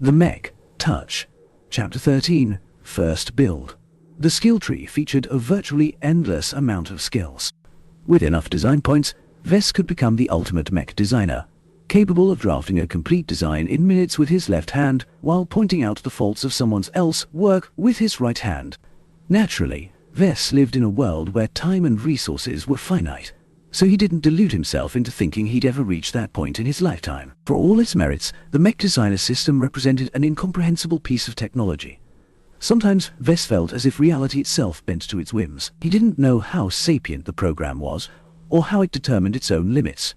The Mech, Touch. Chapter 13, First Build. The skill tree featured a virtually endless amount of skills. With enough design points, Vess could become the ultimate mech designer, capable of drafting a complete design in minutes with his left hand, while pointing out the faults of someone else's work with his right hand. Naturally, Vess lived in a world where time and resources were finite, so he didn't delude himself into thinking he'd ever reach that point in his lifetime. For all its merits, the mech designer system represented an incomprehensible piece of technology. Sometimes Vess felt as if reality itself bent to its whims. He didn't know how sapient the program was, or how it determined its own limits.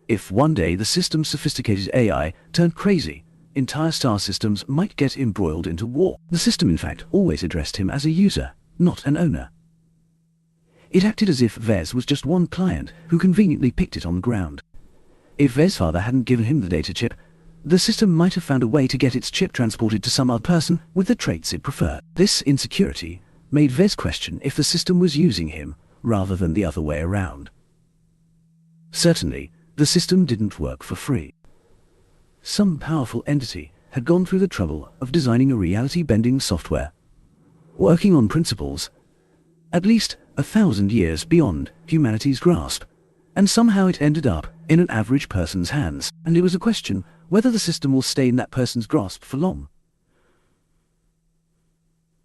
If one day the system's sophisticated AI turned crazy, entire star systems might get embroiled into war. The system, in fact, always addressed him as a user, not an owner. It acted as if Vess was just one client who conveniently picked it on the ground. If Vess' father hadn't given him the data chip, the system might have found a way to get its chip transported to some other person with the traits it preferred. This insecurity made Vess question if the system was using him rather than the other way around. Certainly, the system didn't work for free. Some powerful entity had gone through the trouble of designing a reality-bending software, working on principles at least 1,000 years beyond humanity's grasp, and somehow it ended up in an average person's hands, and it was a question whether the system will stay in that person's grasp for long.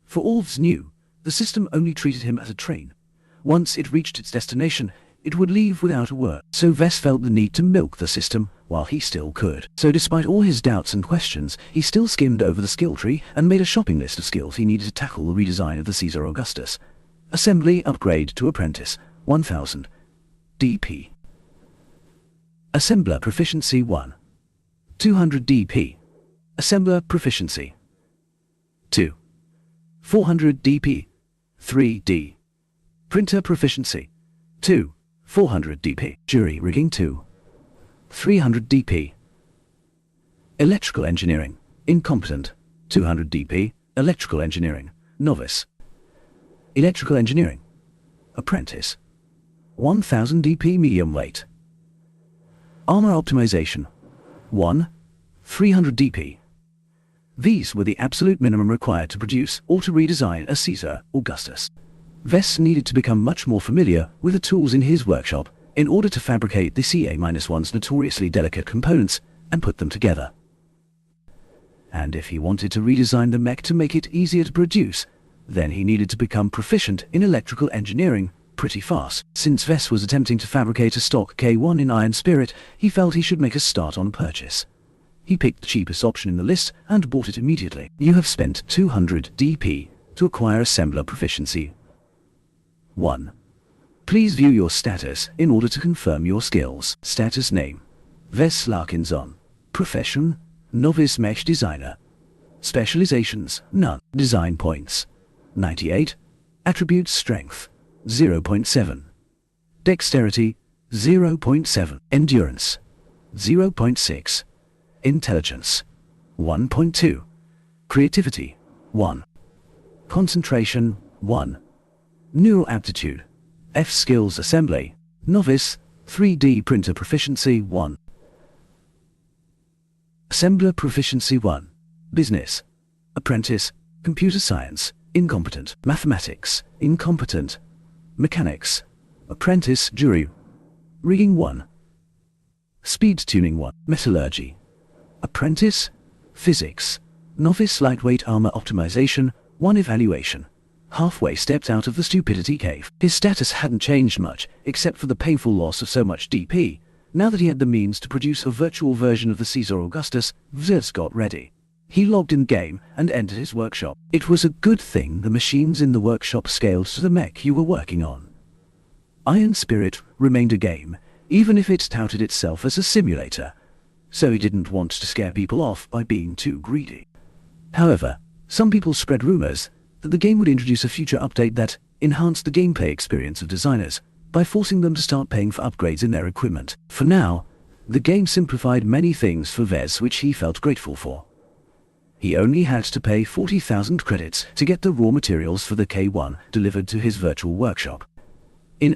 For all Vess knew, the system only treated him as a train. Once it reached its destination, it would leave without a word. So Vess felt the need to milk the system while he still could. So despite all his doubts and questions, he still skimmed over the skill tree and made a shopping list of skills he needed to tackle the redesign of the Caesar Augustus. Assembly upgrade to apprentice, 1000 DP. Assembler proficiency 1. 200 DP. Assembler proficiency 2. 400 DP. 3D. Printer proficiency 2. 400 DP. Jury rigging 2. 300 DP. Electrical engineering, incompetent, 200 DP. Electrical engineering, novice. Electrical engineering, apprentice, 1000 DP medium weight. Armor optimization, 1. 300 DP. These were the absolute minimum required to produce or to redesign a Caesar Augustus. Vess needed to become much more familiar with the tools in his workshop in order to fabricate the CA-1's notoriously delicate components and put them together. And if he wanted to redesign the mech to make it easier to produce, then he needed to become proficient in electrical engineering pretty fast. Since Vess was attempting to fabricate a stock K1 in Iron Spirit, he felt he should make a start on purchase. He picked the cheapest option in the list and bought it immediately. You have spent 200 DP to acquire Assembler Proficiency 1. Please view your status in order to confirm your skills. Status name: Vess Larkinson. Profession: Novice Mech Designer. Specializations: none. Design points: 98. Attributes: Strength 0.7. Dexterity 0.7. Endurance 0.6. Intelligence 1.2. Creativity 1. Concentration 1. Neural aptitude F skills: assembly, novice, 3D printer proficiency 1. Assembler proficiency 1. Business: apprentice, computer science, incompetent, mathematics, incompetent, mechanics, apprentice, jury rigging 1. Speed tuning 1. Metallurgy: apprentice, physics, novice, lightweight armor optimization 1. Evaluation: halfway stepped out of the stupidity cave. His status hadn't changed much, except for the painful loss of so much DP. Now that he had the means to produce a virtual version of the Caesar Augustus, Vess got ready. He logged in game and entered his workshop. It was a good thing the machines in the workshop scaled to the mech you were working on. Iron Spirit remained a game, even if it touted itself as a simulator, so he didn't want to scare people off by being too greedy. However, some people spread rumors that the game would introduce a future update that enhanced the gameplay experience of designers by forcing them to start paying for upgrades in their equipment. For now, the game simplified many things for Vess which he felt grateful for. He only had to pay 40,000 credits to get the raw materials for the K1 delivered to his virtual workshop.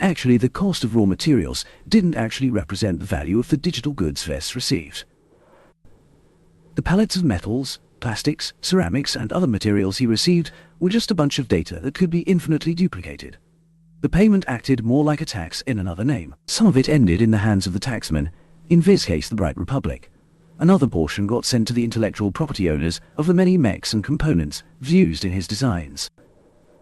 Actually, the cost of raw materials didn't actually represent the value of the digital goods Vess received. The pallets of metals, plastics, ceramics, and other materials he received were just a bunch of data that could be infinitely duplicated. The payment acted more like a tax in another name. Some of it ended in the hands of the taxman, in this case the Bright Republic. Another portion got sent to the intellectual property owners of the many mechs and components used in his designs.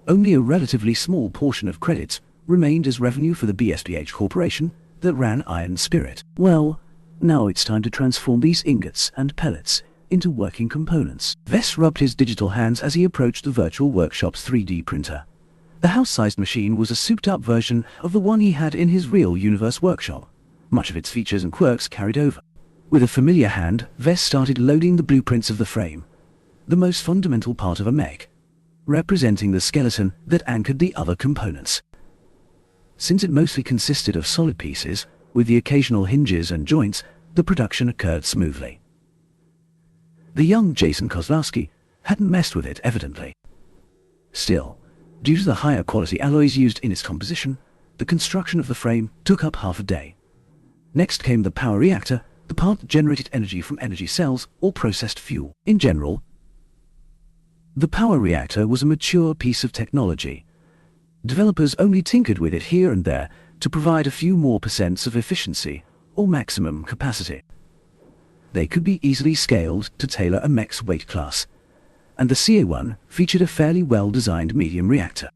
Only a relatively small portion of credits remained as revenue for the BSPH Corporation that ran Iron Spirit. Well, now it's time to transform these ingots and pellets into working components. Vess rubbed his digital hands as he approached the virtual workshop's 3D printer. The house-sized machine was a souped-up version of the one he had in his real universe workshop. Much of its features and quirks carried over. With a familiar hand, Vess started loading the blueprints of the frame, the most fundamental part of a mech, representing the skeleton that anchored the other components. Since it mostly consisted of solid pieces, with the occasional hinges and joints, the production occurred smoothly. The young Jason Kozlowski hadn't messed with it, evidently. Still, due to the higher quality alloys used in its composition, the construction of the frame took up half a day. Next came the power reactor, the part that generated energy from energy cells or processed fuel. In general, the power reactor was a mature piece of technology. Developers only tinkered with it here and there to provide a few more percents of efficiency or maximum capacity. They could be easily scaled to tailor a mech's weight class, and the CA-1 featured a fairly well-designed medium reactor.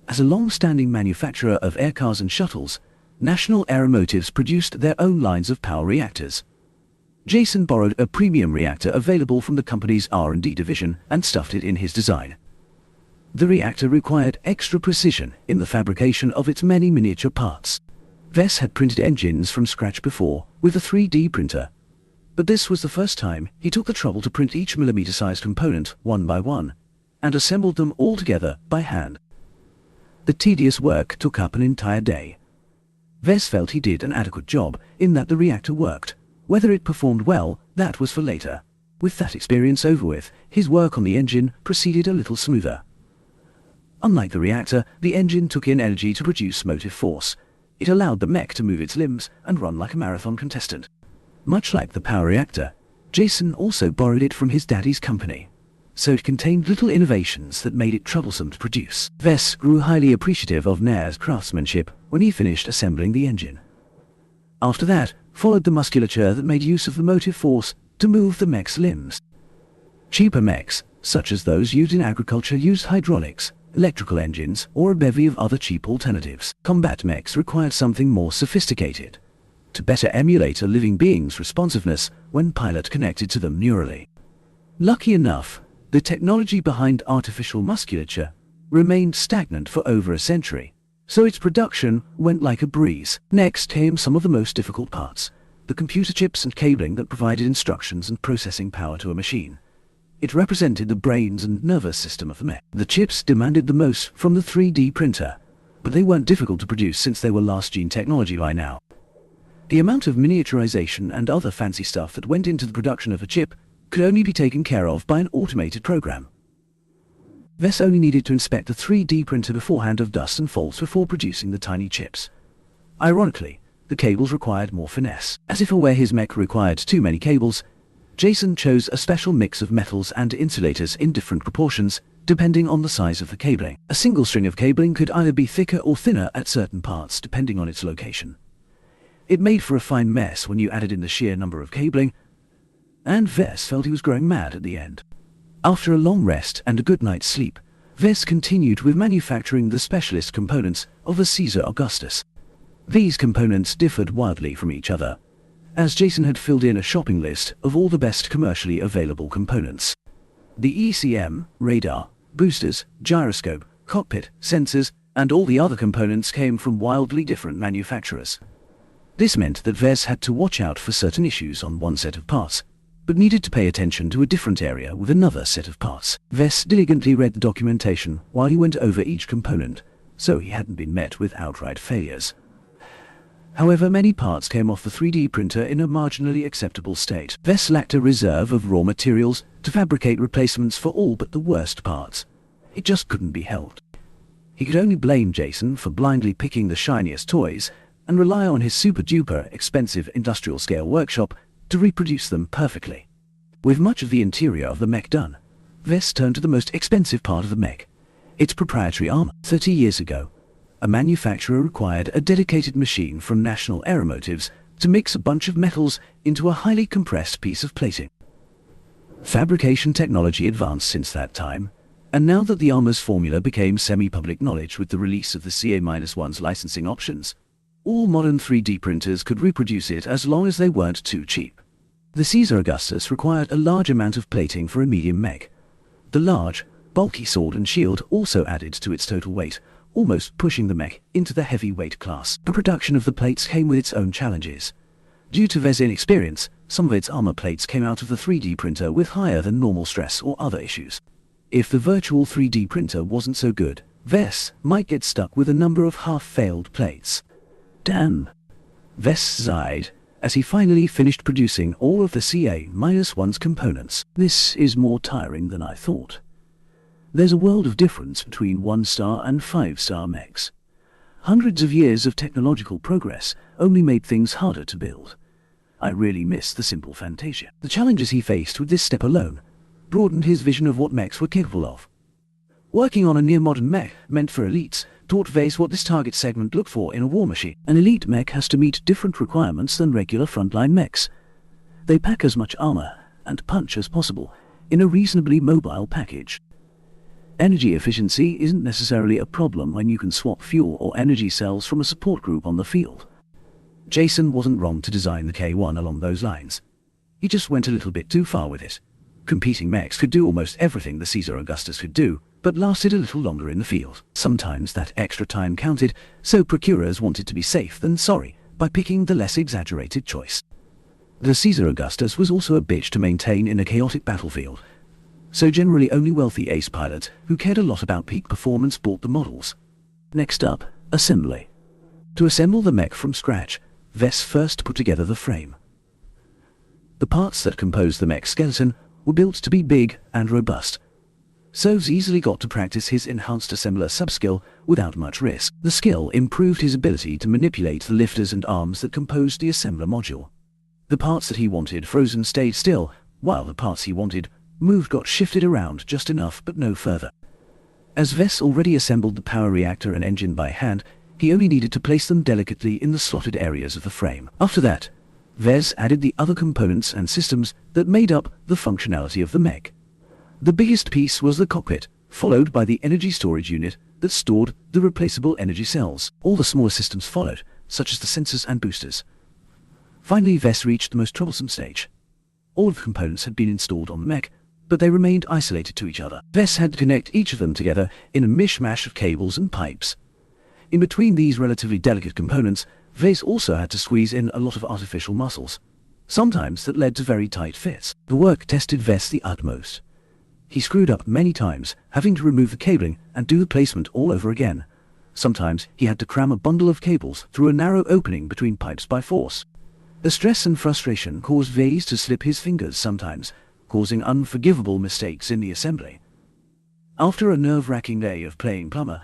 As a long-standing manufacturer of aircars and shuttles, National Aeromotives produced their own lines of power reactors. Jason borrowed a premium reactor available from the company's R&D division and stuffed it in his design. The reactor required extra precision in the fabrication of its many miniature parts. Vess had printed engines from scratch before with a 3D printer, but this was the first time he took the trouble to print each millimeter-sized component one by one, and assembled them all together by hand. The tedious work took up an entire day. Vess felt he did an adequate job in that the reactor worked. Whether it performed well, that was for later. With that experience over with, his work on the engine proceeded a little smoother. Unlike the reactor, the engine took in energy to produce motive force. It allowed the mech to move its limbs and run like a marathon contestant. Much like the power reactor, Jason also borrowed it from his daddy's company, so it contained little innovations that made it troublesome to produce. Vess grew highly appreciative of Nair's craftsmanship when he finished assembling the engine. After that, followed the musculature that made use of the motive force to move the mech's limbs. Cheaper mechs, such as those used in agriculture, used hydraulics, electrical engines, or a bevy of other cheap alternatives. Combat mechs required something more sophisticated, to better emulate a living being's responsiveness when pilot connected to them neurally. Lucky enough, the technology behind artificial musculature remained stagnant for over a century, so its production went like a breeze. Next came some of the most difficult parts, the computer chips and cabling that provided instructions and processing power to a machine. It represented the brains and nervous system of the mech. The chips demanded the most from the 3D printer, but they weren't difficult to produce since they were last-gen technology by now. The amount of miniaturization and other fancy stuff that went into the production of a chip could only be taken care of by an automated program. Vess only needed to inspect the 3D printer beforehand of dust and faults before producing the tiny chips. Ironically, the cables required more finesse. As if aware his mech required too many cables, Jason chose a special mix of metals and insulators in different proportions, depending on the size of the cabling. A single string of cabling could either be thicker or thinner at certain parts, depending on its location. It made for a fine mess when you added in the sheer number of cabling, and Vess felt he was growing mad at the end. After a long rest and a good night's sleep, Vess continued with manufacturing the specialist components of the Caesar Augustus. These components differed wildly from each other, as Jason had filled in a shopping list of all the best commercially available components. The ECM, radar, boosters, gyroscope, cockpit, sensors, and all the other components came from wildly different manufacturers. This meant that Vess had to watch out for certain issues on one set of parts, but needed to pay attention to a different area with another set of parts. Vess diligently read the documentation while he went over each component, so he hadn't been met with outright failures. However, many parts came off the 3D printer in a marginally acceptable state. Vess lacked a reserve of raw materials to fabricate replacements for all but the worst parts. It just couldn't be helped. He could only blame Jason for blindly picking the shiniest toys and rely on his super-duper expensive industrial-scale workshop to reproduce them perfectly. With much of the interior of the Mech done, Vess turned to the most expensive part of the Mech, its proprietary armor. 30 years ago, a manufacturer required a dedicated machine from National Aeromotives to mix a bunch of metals into a highly compressed piece of plating. Fabrication technology advanced since that time, and now that the armor's formula became semi-public knowledge with the release of the CA-1's licensing options, all modern 3D printers could reproduce it as long as they weren't too cheap. The Caesar Augustus required a large amount of plating for a medium mech. The large, bulky sword and shield also added to its total weight, almost pushing the mech into the heavyweight class. The production of the plates came with its own challenges. Due to Vess' inexperience, some of its armor plates came out of the 3D printer with higher than normal stress or other issues. If the virtual 3D printer wasn't so good, Vess might get stuck with a number of half-failed plates. Damn! Vess sighed as he finally finished producing all of the CA-1's components. This is more tiring than I thought. There's a world of difference between 1-star and 5-star mechs. Hundreds of years of technological progress only made things harder to build. I really miss the simple Fantasia. The challenges he faced with this step alone broadened his vision of what mechs were capable of. Working on a near-modern mech meant for elites taught Vess what this target segment looked for in a war machine. An elite mech has to meet different requirements than regular frontline mechs. They pack as much armor and punch as possible in a reasonably mobile package. Energy efficiency isn't necessarily a problem when you can swap fuel or energy cells from a support group on the field. Jason wasn't wrong to design the K1 along those lines. He just went a little bit too far with it. Competing mechs could do almost everything the Caesar Augustus could do, but lasted a little longer in the field. Sometimes that extra time counted, so procurers wanted to be safe than sorry by picking the less exaggerated choice. The Caesar Augustus was also a bitch to maintain in a chaotic battlefield, so generally only wealthy ace pilots who cared a lot about peak performance bought the models. Next up, assembly. To assemble the mech from scratch, Vess first put together the frame. The parts that composed the mech skeleton were built to be big and robust, so Vess easily got to practice his enhanced assembler sub-skill without much risk. The skill improved his ability to manipulate the lifters and arms that composed the assembler module. The parts that he wanted frozen stayed still, while the parts he wanted moved got shifted around just enough but no further. As Vess already assembled the power reactor and engine by hand, he only needed to place them delicately in the slotted areas of the frame. After that, Vess added the other components and systems that made up the functionality of the mech. The biggest piece was the cockpit, followed by the energy storage unit that stored the replaceable energy cells. All the smaller systems followed, such as the sensors and boosters. Finally, Vess reached the most troublesome stage. All of the components had been installed on the mech, but they remained isolated to each other. Vess had to connect each of them together in a mishmash of cables and pipes. In between these relatively delicate components, Vess also had to squeeze in a lot of artificial muscles. Sometimes that led to very tight fits. The work tested Vess the utmost. He screwed up many times, having to remove the cabling and do the placement all over again. Sometimes he had to cram a bundle of cables through a narrow opening between pipes by force. The stress and frustration caused Vess to slip his fingers sometimes, causing unforgivable mistakes in the assembly. After a nerve-wracking day of playing plumber,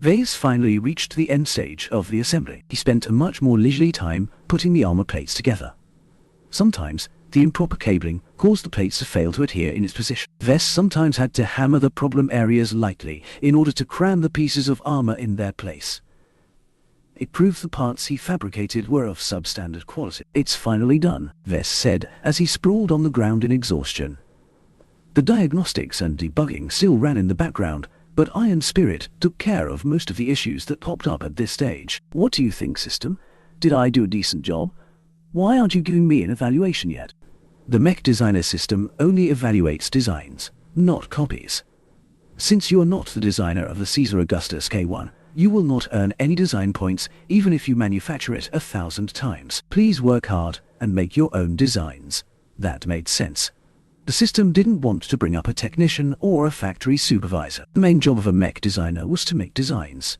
Vess finally reached the end stage of the assembly. He spent a much more leisurely time putting the armor plates together. Sometimes, the improper cabling caused the plates to fail to adhere in its position. Vess sometimes had to hammer the problem areas lightly in order to cram the pieces of armor in their place. It proved the parts he fabricated were of substandard quality. "It's finally done," Vess said as he sprawled on the ground in exhaustion. The diagnostics and debugging still ran in the background, but Iron Spirit took care of most of the issues that popped up at this stage. "What do you think, system? Did I do a decent job? Why aren't you giving me an evaluation yet?" The Mech Designer system only evaluates designs, not copies. Since you are not the designer of the Caesar Augustus K1, you will not earn any design points even if you manufacture it 1,000 times. Please work hard and make your own designs. That made sense. The system didn't want to bring up a technician or a factory supervisor. The main job of a mech designer was to make designs.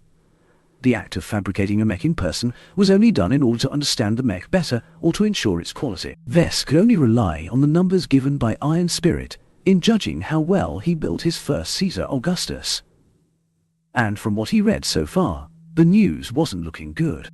The act of fabricating a mech in person was only done in order to understand the mech better or to ensure its quality. Vess could only rely on the numbers given by Iron Spirit in judging how well he built his first Caesar Augustus. And from what he read so far, the news wasn't looking good.